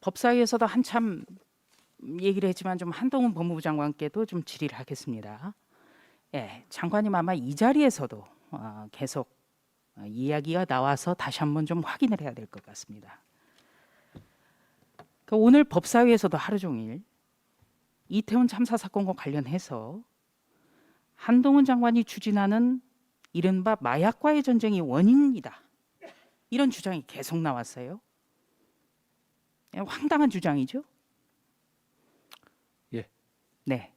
법사위에서도 한참 얘기를 했지만 좀 한동훈 법무부 장관께도 좀 질의를 하겠습니다. 예, 장관님 아마 이 자리에서도 계속 이야기가 나와서 다시 한번 좀 확인을 해야 될 것 같습니다. 오늘 법사위에서도 하루 종일 이태원 참사 사건과 관련해서 한동훈 장관이 추진하는 이른바 마약과의 전쟁이 원인이다. 이런 주장이 계속 나왔어요. 황당한 주장이죠. 예. 네,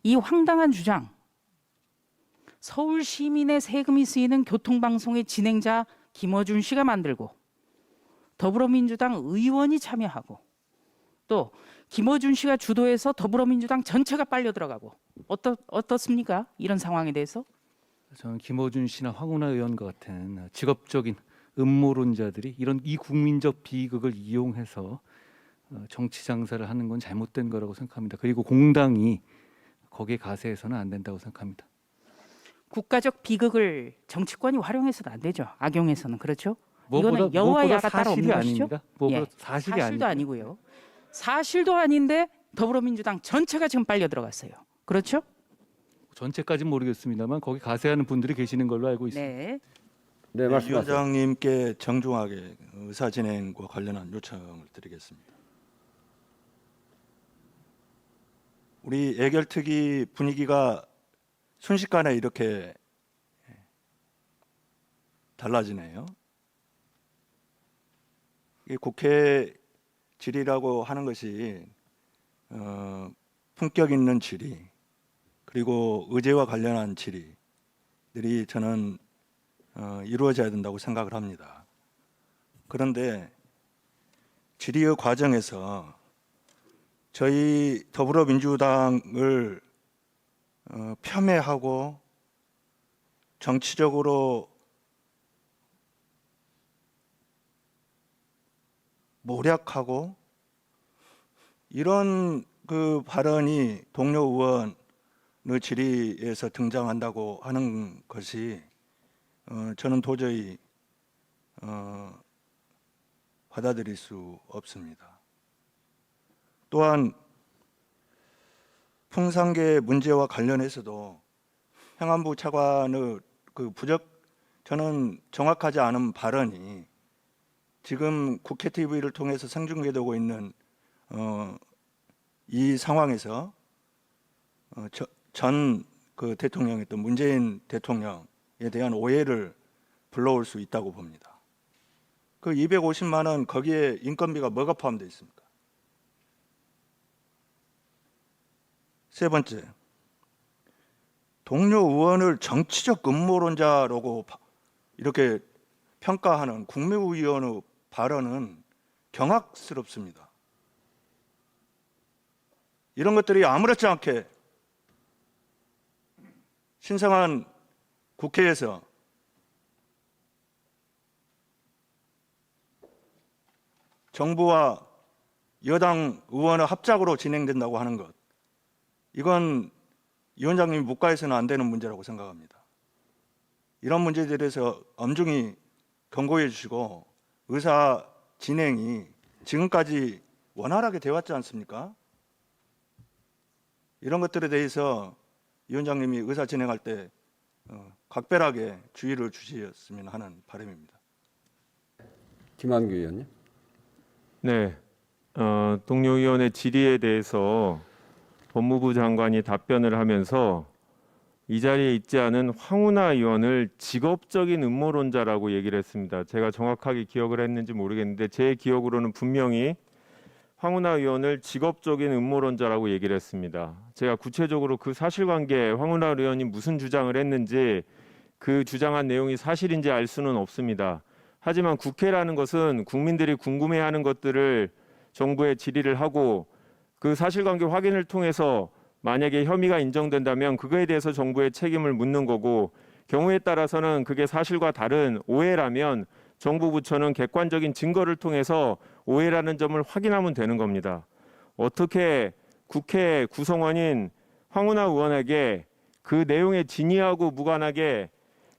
이 황당한 주장, 서울 시민의 세금이 쓰이는 교통방송의 진행자 김어준 씨가 만들고 더불어민주당 의원이 참여하고 또 김어준 씨가 주도해서 더불어민주당 전체가 빨려 들어가고 어떻습니까? 이런 상황에 대해서? 저는 김어준 씨나 황운하 의원과 같은 직업적인 음모론자들이 이 국민적 비극을 이용해서 정치 장사를 하는 건 잘못된 거라고 생각합니다. 그리고 공당이 거기에 가세해서는 안 된다고 생각합니다. 국가적 비극을 정치권이 활용해서는 안 되죠. 악용해서는. 그렇죠? 무엇보다 이거는 여와 야가 따로 사실이 없는 것이죠. 아닙니다. 무엇보다 예, 사실이 사실도 아닙니다. 아니고요. 사실도 아닌데 더불어민주당 전체가 지금 빨려 들어갔어요. 그렇죠? 전체까지는 모르겠습니다만 거기 가세하는 분들이 계시는 걸로 알고 있습니다. 네. 네, 말씀하세요. 위원장님께 정중하게 의사 진행과 관련한 요청을 드리겠습니다. 우리 예결특위 분위기가 순식간에 이렇게 달라지네요. 이 국회 질의라고 하는 것이 품격 있는 질의 그리고 의제와 관련한 질의들이 저는 이루어져야 된다고 생각을 합니다. 그런데 질의의 과정에서 저희 더불어민주당을 폄훼하고 정치적으로 모략하고 이런 그 발언이 동료 의원의 질의에서 등장한다고 하는 것이 저는 도저히 받아들일 수 없습니다. 또한 풍산계 문제와 관련해서도 행안부 차관의 저는 정확하지 않은 발언이 지금 국회 TV를 통해서 생중계되고 있는 이 상황에서 전 대통령이 또 문재인 대통령에 대한 오해를 불러올 수 있다고 봅니다. 그 250만 원 거기에 인건비가 뭐가 포함되어 있습니까? 세 번째, 동료 의원을 정치적 음모론자라고 이렇게 평가하는 국무위원의 발언은 경악스럽습니다. 이런 것들이 아무렇지 않게 신성한 국회에서 정부와 여당 의원의 합작으로 진행된다고 하는 것, 이건 위원장님이 묵과해서는 안 되는 문제라고 생각합니다. 이런 문제들에 대해서 엄중히 경고해 주시고 의사 진행이 지금까지 원활하게 되었지 않습니까? 이런 것들에 대해서 위원장님이 의사 진행할 때 각별하게 주의를 주셨으면 하는 바람입니다. 김한규 의원님. 네, 동료 의원의 질의에 대해서 법무부 장관이 답변을 하면서 이 자리에 있지 않은 황운하 의원을 직업적인 음모론자라고 얘기를 했습니다. 제가 정확하게 기억을 했는지 모르겠는데 제 기억으로는 분명히 황운하 의원을 직업적인 음모론자라고 얘기를 했습니다. 제가 구체적으로 그 사실관계 황운하 의원이 무슨 주장을 했는지 그 주장한 내용이 사실인지 알 수는 없습니다. 하지만 국회라는 것은 국민들이 궁금해하는 것들을 정부에 질의를 하고 그 사실관계 확인을 통해서 만약에 혐의가 인정된다면 그거에 대해서 정부에 책임을 묻는 거고 경우에 따라서는 그게 사실과 다른 오해라면 정부 부처는 객관적인 증거를 통해서 오해라는 점을 확인하면 되는 겁니다. 어떻게 국회 구성원인 황운하 의원에게 그 내용에 진위하고 무관하게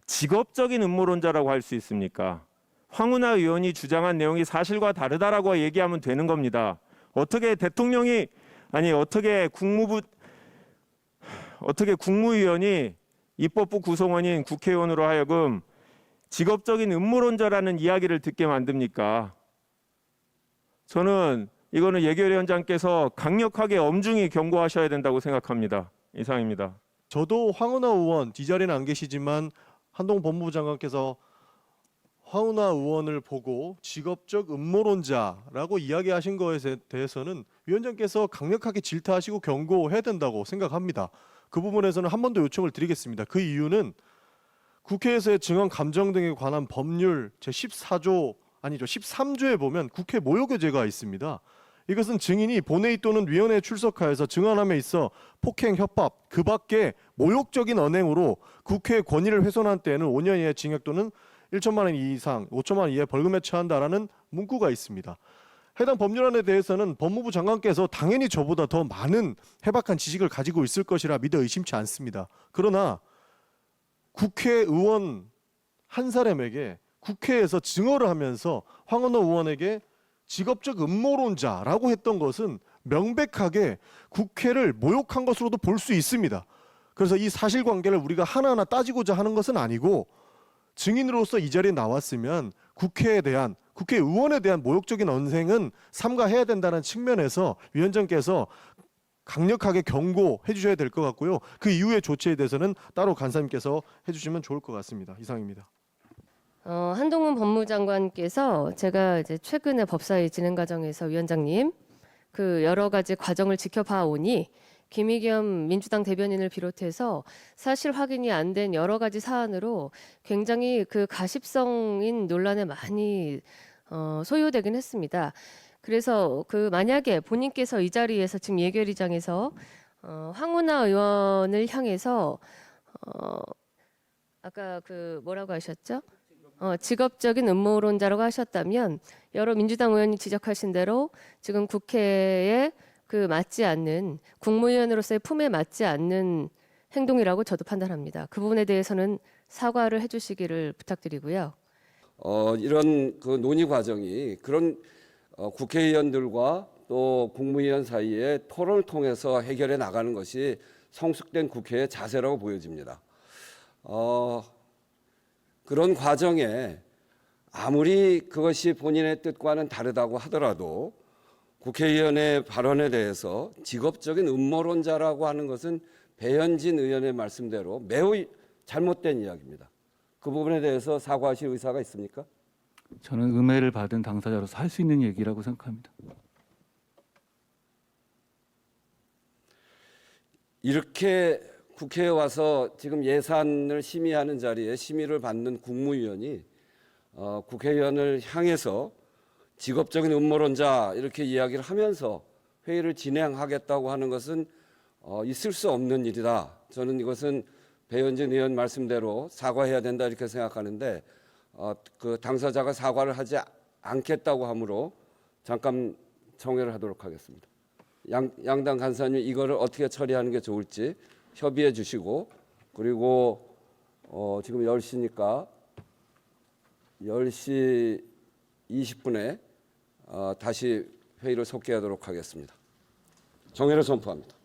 직업적인 음모론자라고 할 수 있습니까? 황운하 의원이 주장한 내용이 사실과 다르다라고 얘기하면 되는 겁니다. 어떻게 대통령이 아니 어떻게 국무위원이 입법부 구성원인 국회의원으로 하여금 직업적인 음모론자라는 이야기를 듣게 만듭니까? 저는 이거는 예결위원장께서 강력하게 엄중히 경고하셔야 된다고 생각합니다. 이상입니다. 저도 황운하 의원 이 자리는 안 계시지만 한동훈 법무부 장관께서 황운하 의원을 보고 직업적 음모론자라고 이야기하신 것에 대해서는 위원장께서 강력하게 질타하시고 경고해야 된다고 생각합니다. 그 부분에서는 한 번 더 요청을 드리겠습니다. 그 이유는 국회에서의 증언 감정 등에 관한 법률 제13조에 보면 국회 모욕죄가 있습니다. 이것은 증인이 본회의 또는 위원회에 출석하여서 증언함에 있어 폭행, 협박, 그 밖에 모욕적인 언행으로 국회의 권위를 훼손한 때에는 5년 이하의 징역 또는 1천만 원 이상 5천만 원 이하의 벌금에 처한다라는 문구가 있습니다. 해당 법률안에 대해서는 법무부 장관께서 당연히 저보다 더 많은 해박한 지식을 가지고 있을 것이라 믿어 의심치 않습니다. 그러나 국회의원 한 사람에게 국회에서 증언을 하면서 황운하 의원에게 직업적 음모론자라고 했던 것은 명백하게 국회를 모욕한 것으로도 볼 수 있습니다. 그래서 이 사실관계를 우리가 하나하나 따지고자 하는 것은 아니고 증인으로서 이 자리에 나왔으면 국회의원에 대한 모욕적인 언행은 삼가해야 된다는 측면에서 위원장께서 강력하게 경고해 주셔야 될 것 같고요. 그 이후의 조치에 대해서는 따로 간사님께서 해주시면 좋을 것 같습니다. 이상입니다. 한동훈 법무장관께서 제가 이제 최근에 법사위 진행 과정에서 위원장님 그 여러 가지 과정을 지켜봐 오니 김의겸 민주당 대변인을 비롯해서 사실 확인이 안 된 여러 가지 사안으로 굉장히 그 가십성인 논란에 많이 소요되긴 했습니다. 그래서 그 만약에 본인께서 이 자리에서 지금 예결위장에서 황운하 의원을 향해서 아까 그 뭐라고 하셨죠? 직업적인 음모론자라고 하셨다면 여러 민주당 의원이 지적하신 대로 지금 국회에 그 맞지 않는 국무위원으로서의 품에 맞지 않는 행동이라고 저도 판단합니다. 그 부분에 대해서는 사과를 해주시기를 부탁드리고요. 이런 그 논의 과정이 그런 국회의원들과 또 국무위원 사이에 토론을 통해서 해결해 나가는 것이 성숙된 국회의 자세라고 보여집니다. 그런 과정에 아무리 그것이 본인의 뜻과는 다르다고 하더라도 국회의원의 발언에 대해서 직업적인 음모론자라고 하는 것은 배현진 의원의 말씀대로 매우 잘못된 이야기입니다. 그 부분에 대해서 사과하실 의사가 있습니까? 저는 음해를 받은 당사자로서 할 수 있는 얘기라고 생각합니다. 이렇게 국회에 와서 지금 예산을 심의하는 자리에 심의를 받는 국무위원이 국회의원을 향해서 직업적인 음모론자 이렇게 이야기를 하면서 회의를 진행하겠다고 하는 것은 있을 수 없는 일이다. 저는 이것은 배현진 의원 말씀대로 사과해야 된다 이렇게 생각하는데 그 당사자가 사과를 하지 않겠다고 하므로 잠깐 정회를 하도록 하겠습니다. 양당 간사님 이거를 어떻게 처리하는 게 좋을지 협의해 주시고 그리고 지금 10시니까 10시 20분에 다시 회의를 속개하도록 하겠습니다. 정회를 선포합니다.